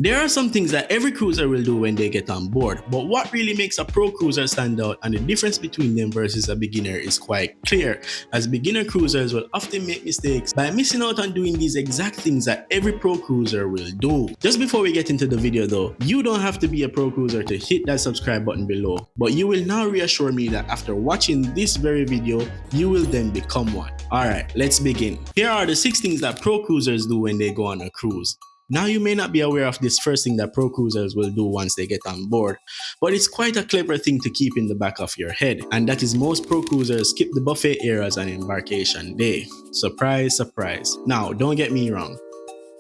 There are some things that every cruiser will do when they get on board, but what really makes a pro cruiser stand out and the difference between them versus a beginner is quite clear, as beginner cruisers will often make mistakes by missing out on doing these exact things that every pro cruiser will do. Just before we get into the video though, you don't have to be a pro cruiser to hit that subscribe button below, but you will now reassure me that after watching this very video, you will then become one. Alright, let's begin. Here are the 6 things that pro cruisers do when they go on a cruise. Now you may not be aware of this first thing that pro cruisers will do once they get on board, but it's quite a clever thing to keep in the back of your head, and that is most pro cruisers skip the buffet areas on embarkation day. Surprise, surprise. Now don't get me wrong.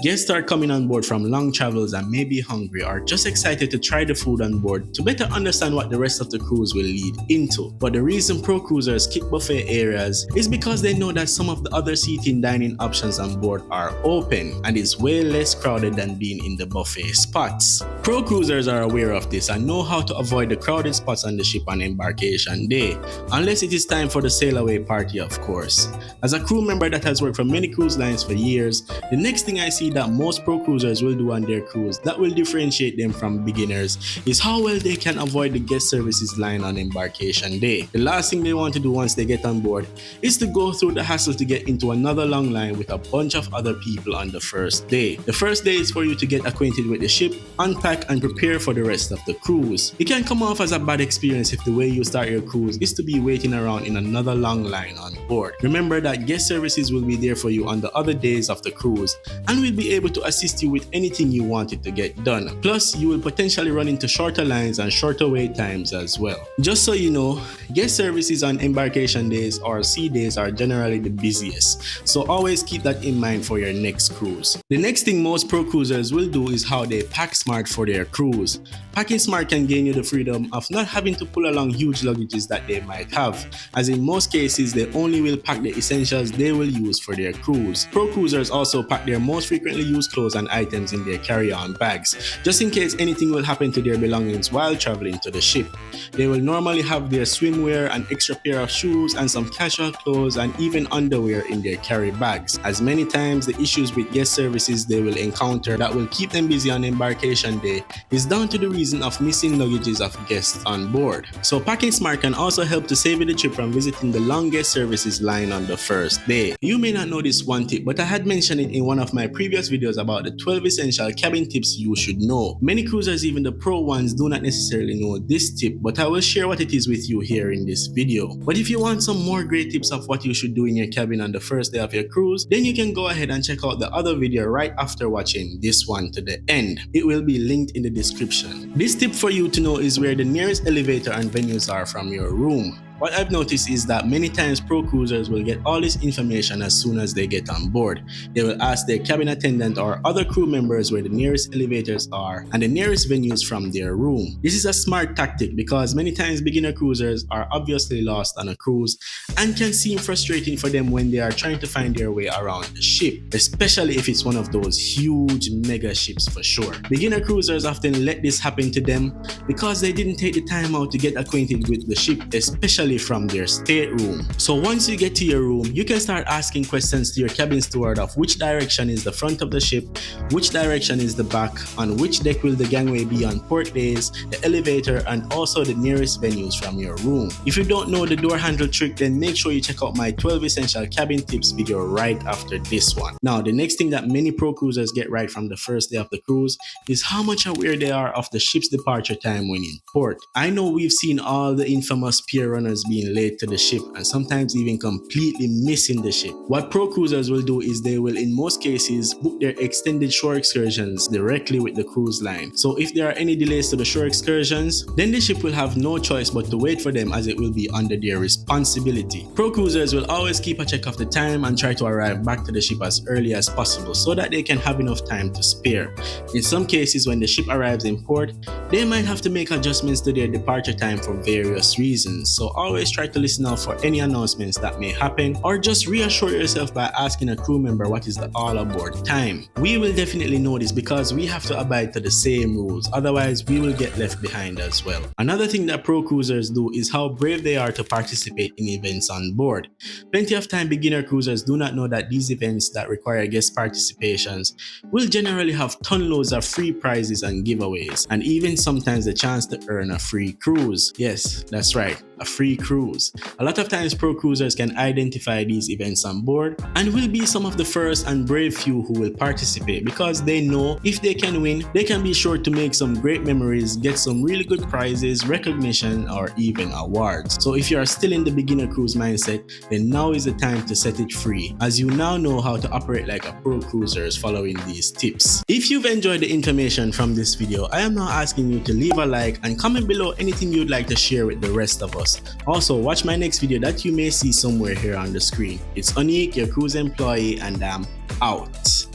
Guests are coming on board from long travels and may be hungry or just excited to try the food on board to better understand what the rest of the cruise will lead into. But the reason pro cruisers skip buffet areas is because they know that some of the other seating dining options on board are open and it's way less crowded than being in the buffet spots. Pro cruisers are aware of this and know how to avoid the crowded spots on the ship on embarkation day, unless it is time for the sail away party, of course. As a crew member that has worked for many cruise lines for years, the next thing I see that most pro cruisers will do on their cruise that will differentiate them from beginners is how well they can avoid the guest services line on embarkation day. The last thing they want to do once they get on board is to go through the hassle to get into another long line with a bunch of other people on the first day. The first day is for you to get acquainted with the ship, unpack and prepare for the rest of the cruise. It can come off as a bad experience if the way you start your cruise is to be waiting around in another long line on board. Remember that guest services will be there for you on the other days of the cruise and will be able to assist you with anything you wanted to get done. Plus, you will potentially run into shorter lines and shorter wait times as well. Just so you know, guest services on embarkation days or sea days are generally the busiest, so always keep that in mind for your next cruise. The next thing most pro cruisers will do is how they pack smart for their cruise. Packing smart can gain you the freedom of not having to pull along huge luggages that they might have, as in most cases they only will pack the essentials they will use for their cruise. Pro cruisers also pack their most frequently used clothes and items in their carry-on bags, just in case anything will happen to their belongings while traveling to the ship. They will normally have their swimwear, an extra pair of shoes, and some casual clothes and even underwear in their carry bags, as many times the issues with guest services they will encounter that will keep them busy on embarkation day is down to the reason of missing luggages of guests on board. So packing smart can also help to save you the trip from visiting the longest services line on the first day. You may not know this one tip, but I had mentioned it in one of my previous videos about the 12 essential cabin tips you should know. Many cruisers, even the pro ones, do not necessarily know this tip, but I will share what it is with you here in this video. But if you want some more great tips of what you should do in your cabin on the first day of your cruise, then you can go ahead and check out the other video right after watching this one to the end. It will be linked in the description. This tip for you to know is where the nearest elevator and venues are from your room. What I've noticed is that many times pro cruisers will get all this information as soon as they get on board. They will ask their cabin attendant or other crew members where the nearest elevators are and the nearest venues from their room. This is a smart tactic because many times beginner cruisers are obviously lost on a cruise and can seem frustrating for them when they are trying to find their way around the ship, especially if it's one of those huge mega ships for sure. Beginner cruisers often let this happen to them because they didn't take the time out to get acquainted with the ship, especially from their stateroom. So once you get to your room, you can start asking questions to your cabin steward of which direction is the front of the ship, which direction is the back, on which deck will the gangway be on port days, the elevator, and also the nearest venues from your room. If you don't know the door handle trick, then make sure you check out my 12 essential cabin tips video right after this one. Now, the next thing that many pro cruisers get right from the first day of the cruise is how much aware they are of the ship's departure time when in port. I know we've seen all the infamous pier runners being late to the ship and sometimes even completely missing the ship. What pro cruisers will do is they will in most cases book their extended shore excursions directly with the cruise line. So if there are any delays to the shore excursions, then the ship will have no choice but to wait for them as it will be under their responsibility. Pro cruisers will always keep a check of the time and try to arrive back to the ship as early as possible so that they can have enough time to spare. In some cases, when the ship arrives in port, they might have to make adjustments to their departure time for various reasons. So always try to listen out for any announcements that may happen, or just reassure yourself by asking a crew member what is the all aboard time. We will definitely know this because we have to abide to the same rules, otherwise we will get left behind as well. Another thing that pro cruisers do is how brave they are to participate in events on board. Plenty of time beginner cruisers do not know that these events that require guest participations will generally have ton loads of free prizes and giveaways, and even sometimes the chance to earn a free cruise. Yes, that's right, a free cruise. A lot of times pro cruisers can identify these events on board and will be some of the first and brave few who will participate because they know if they can win, they can be sure to make some great memories, get some really good prizes, recognition, or even awards. So if you are still in the beginner cruise mindset, then now is the time to set it free, as you now know how to operate like a pro cruiser following these tips. If you've enjoyed the information from this video, I am now asking you to leave a like and comment below anything you'd like to share with the rest of us. Also, watch my next video that you may see somewhere here on the screen. It's Onique, your cruise employee, and I'm out.